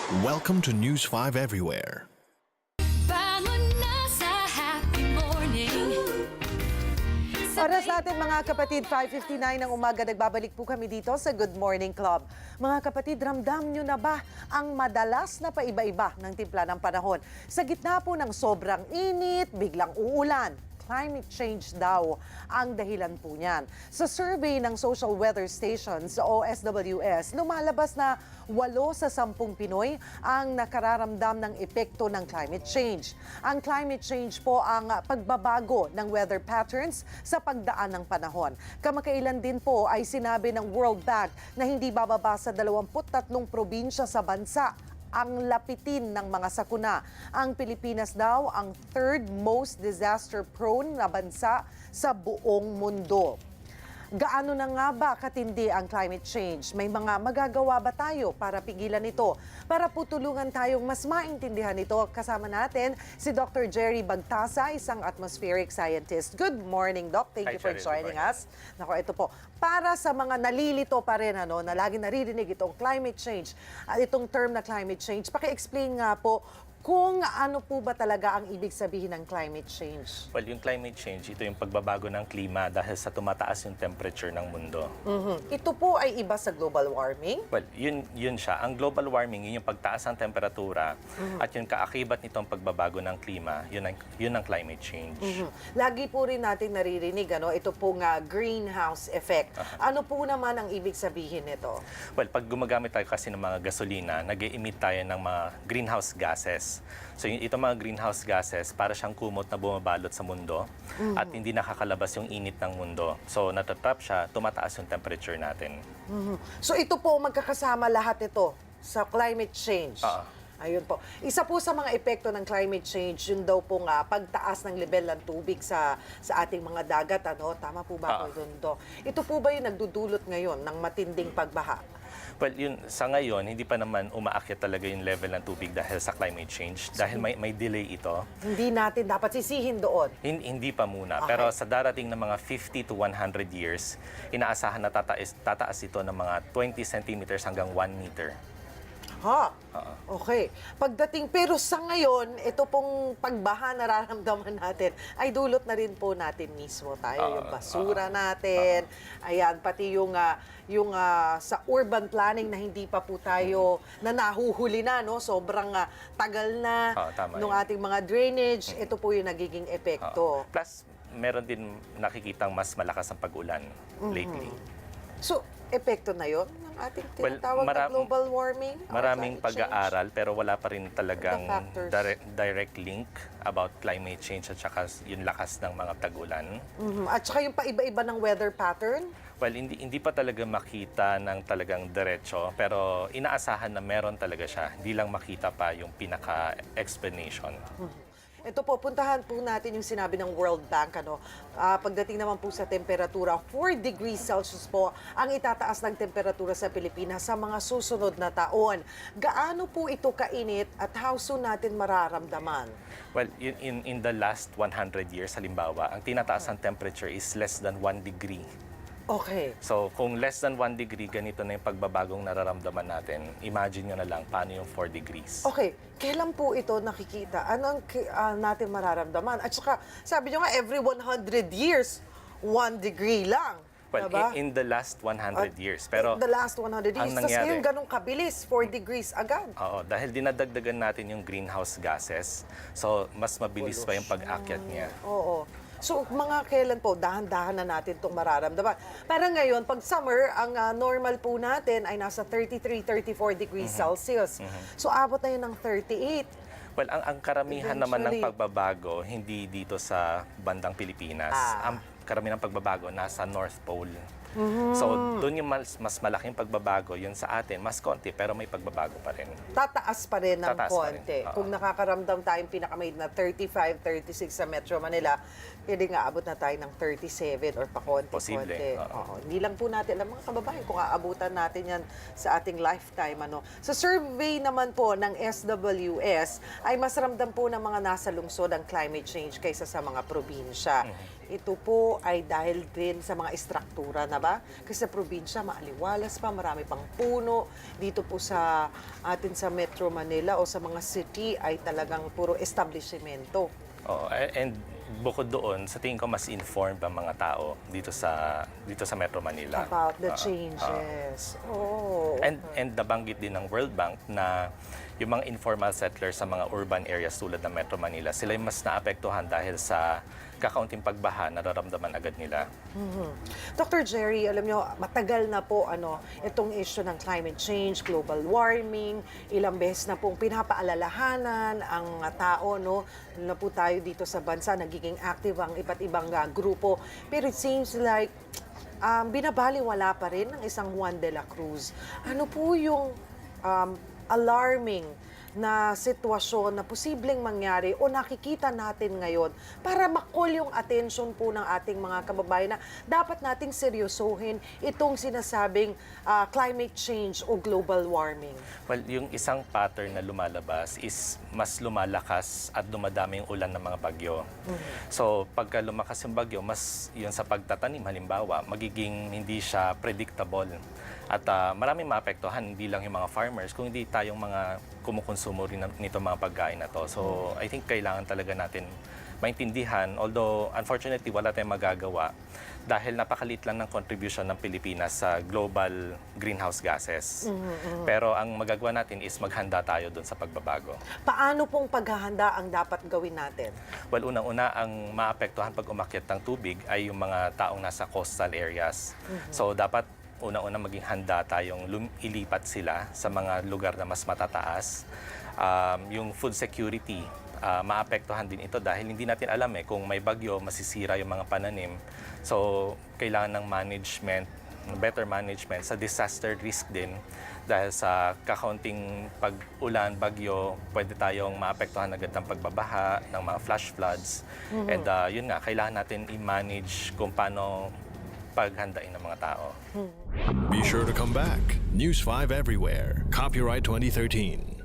Welcome to News 5 Everywhere. Bangon na sa happy morning. Oras natin mga kapatid, 5:59 ng umaga, nagbabalik po kami dito sa Good Morning Club. Mga kapatid, ramdam nyo na ba ang madalas na paiba-iba ng timpla ng panahon? Sa gitna po ng sobrang init, biglang uulan. Climate change daw ang dahilan po niyan. Sa survey ng Social Weather Stations o SWS, lumalabas na 8 sa 10 Pinoy ang nakararamdam ng epekto ng climate change. Ang climate change po ang pagbabago ng weather patterns sa pagdaan ng panahon. Kamakailan din po ay sinabi ng World Bank na hindi bababa sa 23 probinsya sa bansa ang lapitin ng mga sakuna. Ang Pilipinas daw ang third most disaster-prone na bansa sa buong mundo. Gaano na nga ba katindi ang climate change? May mga magagawa ba tayo para pigilan ito? Para po tulungan tayong mas maintindihan ito, kasama natin si Dr. Jerry Bagtasa, isang atmospheric scientist. Good morning, Doc. Thank you for joining us. Nako, ito po. Para sa mga nalilito pa rin, na lagi naririnig itong climate change, itong term na climate change, paki-explain nga po kung ano po ba talaga ang ibig sabihin ng climate change? Well, yung climate change, ito yung pagbabago ng klima dahil sa tumataas yung temperature ng mundo. Ito po ay iba sa global warming? Well, yun siya. Ang global warming, yun yung pagtaas ng temperatura at yung kaakibat nitong pagbabago ng klima, yun ang climate change. Lagi po rin natin naririnig, ito pong greenhouse effect. Ano po naman ang ibig sabihin nito? Well, pag gumagamit tayo kasi ng mga gasolina, nag-emit tayo ng mga greenhouse gases. So itong mga greenhouse gases, para siyang kumot na bumabalot sa mundo at hindi nakakalabas yung init ng mundo. So natatrap siya, tumataas yung temperature natin. So ito po, magkakasama lahat ito sa climate change. Ayun po. Isa po sa mga epekto ng climate change, yun daw po nga, pagtaas ng level ng tubig sa ating mga dagat. Tama po ba po doon, Do? Ito po ba yung nagdudulot ngayon ng matinding pagbaha? Well, sa ngayon, hindi pa naman umaakyat talaga yung level ng tubig dahil sa climate change. Dahil may delay ito. Hindi natin dapat sisihin doon. Hindi pa muna. Okay. Pero sa darating na mga 50 to 100 years, inaasahan na tataas ito ng mga 20 centimeters hanggang 1 meter. Okay. Pero sa ngayon, ito pong pagbaha nararamdaman natin ay dulot na rin po natin mismo tayo. Yung basura natin, ayan, pati yung sa urban planning na hindi pa po tayo na nahuhuli na, no? Sobrang tagal na nung ating mga drainage. Ito po yung nagiging epekto. Plus, meron din nakikitang mas malakas ang pag-ulan lately. So, epekto na yon ng ating tinatawag na global warming? Maraming pag-aaral pero wala pa rin talagang direct link about climate change at saka yung lakas ng mga tag-ulan. At saka yung paiba-iba ng weather pattern? Well, hindi pa talaga makita ng talagang diretso pero inaasahan na meron talaga siya. Hindi lang makita pa yung pinaka-explanation. Ito po, puntahan po natin yung sinabi ng World Bank. Pagdating naman po sa temperatura, 4 degrees Celsius po ang itataas ng temperatura sa Pilipinas sa mga susunod na taon. Gaano po ito kainit at how soon natin mararamdaman? Well, in the last 100 years, halimbawa, ang tinataas ng temperature is less than 1 degree. Okay. So, kung less than 1 degree, ganito na yung pagbabagong nararamdaman natin. Imagine nyo na lang paano yung 4 degrees. Okay. Kailan po ito nakikita? Ano ang natin mararamdaman? At saka, sabi nyo nga, every 100 years, 1 degree lang. Well, diba? in the last 100 years. Pero the last 100 years. Tapos ngayon, ganun kabilis, 4 degrees agad. Oo, dahil dinadagdagan natin yung greenhouse gases. So, mas mabilis pa yung pag-akyat niya. Oo. So, mga kailan po, dahan-dahan na natin itong mararamdaman. Parang ngayon, pag summer, ang normal po natin ay nasa 33-34 degrees Celsius. So, abot na yun ng 38. Well, ang karamihan naman ng pagbabago, hindi dito sa bandang Pilipinas. Ang karamihan ng pagbabago nasa North Pole. So, doon yung mas malaking pagbabago, yun sa atin, mas konti, pero may pagbabago pa rin. Tataas pa rin ng konti. Kung nakakaramdam tayong pinakamay na 35, 36 sa Metro Manila, pwede nga abot na tayo ng 37 or pakonti-konti. Posible. Hindi lang po natin alam, mga kababayan, kung aabutan natin yan sa ating lifetime. Sa survey naman po ng SWS, ay mas ramdam po ng mga nasa lungsod ang climate change kaysa sa mga probinsya. Ito po ay dahil din sa mga istruktura na ba? Kasi sa probinsya, maaliwalas pa, marami pang puno. Dito po sa atin sa Metro Manila o sa mga city ay talagang puro establishmento. And bukod doon, sa tingin ko mas informed ang mga tao dito sa Metro Manila. About the changes. Oh. And nabanggit din ng World Bank na yung mga informal settlers sa mga urban areas tulad ng Metro Manila, sila yung mas naapektuhan dahil sa kakaunting pagbaha, nararamdaman agad nila. Dr. Jerry, alam nyo, matagal na po itong issue ng climate change, global warming, ilang beses na pong pinapaalalahanan ang tao, na po tayo dito sa bansa, nagiging active ang iba't ibang grupo. Pero it seems like binabaliwala pa rin ng isang Juan de la Cruz. Ano po yung alarming na sitwasyon na posibleng mangyari o nakikita natin ngayon para makol yung attention po ng ating mga kababayan na dapat nating seryosohin itong sinasabing climate change o global warming? Well, yung isang pattern na lumalabas is mas lumalakas at dumadami yung ulan ng mga bagyo. So, pagka lumakas yung bagyo, mas yun sa pagtatanim, halimbawa, magiging hindi siya predictable. At maraming maapektuhan, hindi lang yung mga farmers, kundi tayong mga kumukonsumo rin nito mga pagkain na to. So, I think kailangan talaga natin maintindihan, although unfortunately wala tayong magagawa dahil napakalit lang ng contribution ng Pilipinas sa global greenhouse gases. Pero ang magagawa natin is maghanda tayo doon sa pagbabago. Paano pong paghahanda ang dapat gawin natin? Well, unang-una, ang maapektuhan pag umakyat ng tubig ay yung mga taong nasa coastal areas. So, dapat unang-una maging handa tayong ilipat sila sa mga lugar na mas matataas. Yung food security, maapektuhan din ito dahil hindi natin alam kung may bagyo, masisira yung mga pananim. So, kailangan ng management, better management sa disaster risk din dahil sa kakaunting pag-ulan, bagyo, pwede tayong maapektuhan agad ng pagbabaha, ng mga flash floods. And yun nga, kailangan natin i-manage kung paano paghandain ng mga tao. Be sure to come back. News 5 everywhere. Copyright 2013.